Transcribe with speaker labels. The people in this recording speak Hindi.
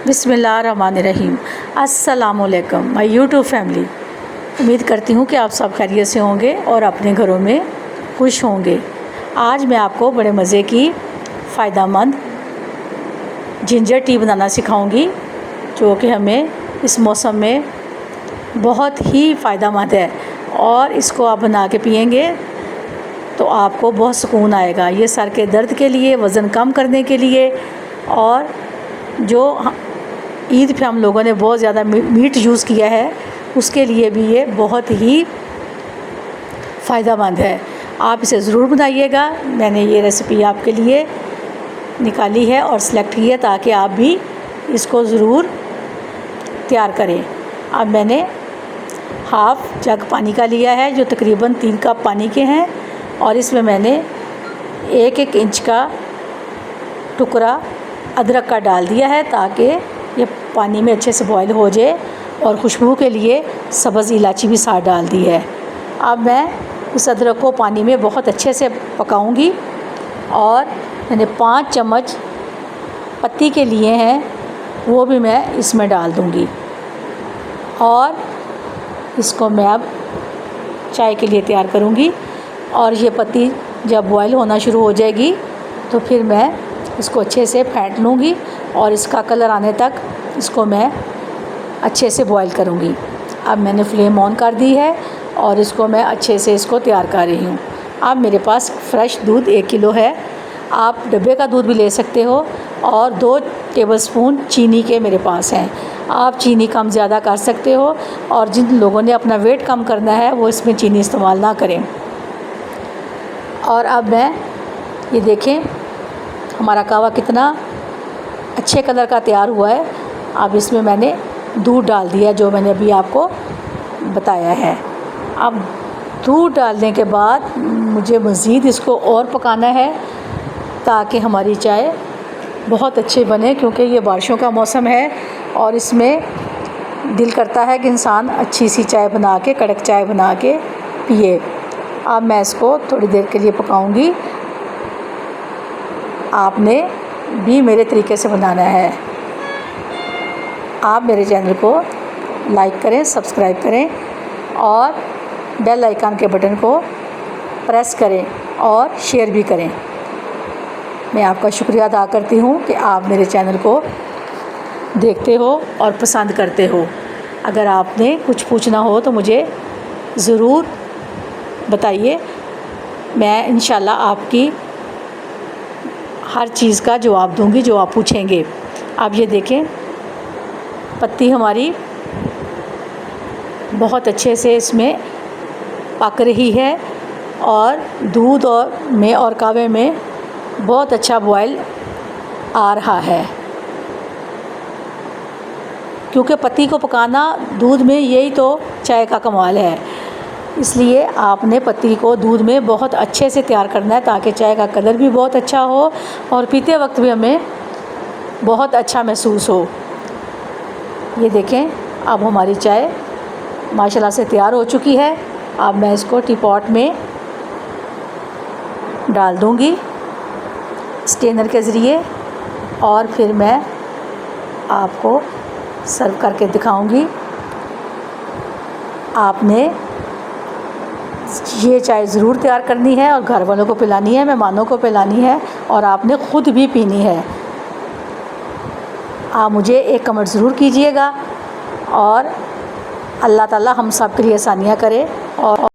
Speaker 1: बिस्मिल्लाहिर्रहमानिर्रहीम। अस्सलामुअलैकुम माय यूट्यूब फैमिली। उम्मीद करती हूँ कि आप सब खैरियत से होंगे और अपने घरों में खुश होंगे। आज मैं आपको बड़े मज़े की फ़ायदेमंद जिंजर टी बनाना सिखाऊंगी, जो कि हमें इस मौसम में बहुत ही फ़ायदेमंद है। और इसको आप बना के पिएंगे तो आपको बहुत सुकून आएगा। ये सर के दर्द के लिए, वज़न कम करने के लिए, और जो ईद पे हम लोगों ने बहुत ज़्यादा मीट यूज़ किया है उसके लिए भी ये बहुत ही फ़ायदेमंद है। आप इसे ज़रूर बनाइएगा। मैंने ये रेसिपी आपके लिए निकाली है और सिलेक्ट की है ताकि आप भी इसको ज़रूर तैयार करें। अब मैंने हाफ़ जग पानी का लिया है, जो तकरीबन 3 कप पानी के हैं, और इसमें मैंने 1-1 इंच का टुकड़ा अदरक का डाल दिया है ताकि ये पानी में अच्छे से बॉईल हो जाए, और खुशबू के लिए सब्ज़ इलायची भी साथ डाल दी है। अब मैं इस अदरक को पानी में बहुत अच्छे से पकाऊंगी, और मैंने 5 चम्मच पत्ती के लिए हैं वो भी मैं इसमें डाल दूंगी। और इसको मैं अब चाय के लिए तैयार करूंगी। और ये पत्ती जब बॉईल होना शुरू हो जाएगी तो फिर मैं इसको अच्छे से फेंट लूँगी, और इसका कलर आने तक इसको मैं अच्छे से बॉईल करूँगी। अब मैंने फ्लेम ऑन कर दी है और इसको मैं अच्छे से इसको तैयार कर रही हूँ। अब मेरे पास फ्रेश दूध 1 किलो है। आप डब्बे का दूध भी ले सकते हो, और 2 टेबलस्पून चीनी के मेरे पास हैं। आप चीनी कम ज़्यादा कर सकते हो, और जिन लोगों ने अपना वेट कम करना है वो इसमें चीनी इस्तेमाल ना करें। और अब मैं ये देखें हमारा कहवा कितना अच्छे कलर का तैयार हुआ है। अब इसमें मैंने दूध डाल दिया, जो मैंने अभी आपको बताया है। अब दूध डालने के बाद मुझे मज़ीद इसको और पकाना है ताकि हमारी चाय बहुत अच्छी बने, क्योंकि ये बारिशों का मौसम है और इसमें दिल करता है कि इंसान अच्छी सी चाय बना के, कड़क चाय बना के पिए। अब मैं इसको थोड़ी देर के लिए पकाऊंगी। आपने भी मेरे तरीके से बनाना है। आप मेरे चैनल को लाइक करें, सब्सक्राइब करें, और बेल आइकन के बटन को प्रेस करें और शेयर भी करें। मैं आपका शुक्रिया अदा करती हूँ कि आप मेरे चैनल को देखते हो और पसंद करते हो। अगर आपने कुछ पूछना हो तो मुझे ज़रूर बताइए। मैं इंशाल्लाह आपकी हर चीज़ का जवाब दूंगी जो आप पूछेंगे। आप ये देखें पत्ती हमारी बहुत अच्छे से इसमें पक रही है, और दूध और कहवे में बहुत अच्छा बॉयल आ रहा है। क्योंकि पत्ती को पकाना दूध में, यही तो चाय का कमाल है। इसलिए आपने पत्ती को दूध में बहुत अच्छे से तैयार करना है ताकि चाय का कलर भी बहुत अच्छा हो और पीते वक्त भी हमें बहुत अच्छा महसूस हो। ये देखें अब हमारी चाय माशाल्लाह से तैयार हो चुकी है। अब मैं इसको टी पॉट में डाल दूंगी स्ट्रेनर के ज़रिए, और फिर मैं आपको सर्व करके दिखाऊंगी। आपने ये चाय ज़रूर तैयार करनी है और घर वालों को पिलानी है, मेहमानों को पिलानी है, और आपने ख़ुद भी पीनी है। आप मुझे एक कमेंट ज़रूर कीजिएगा, और अल्लाह ताला हम सब के लिए आसानियाँ करे। और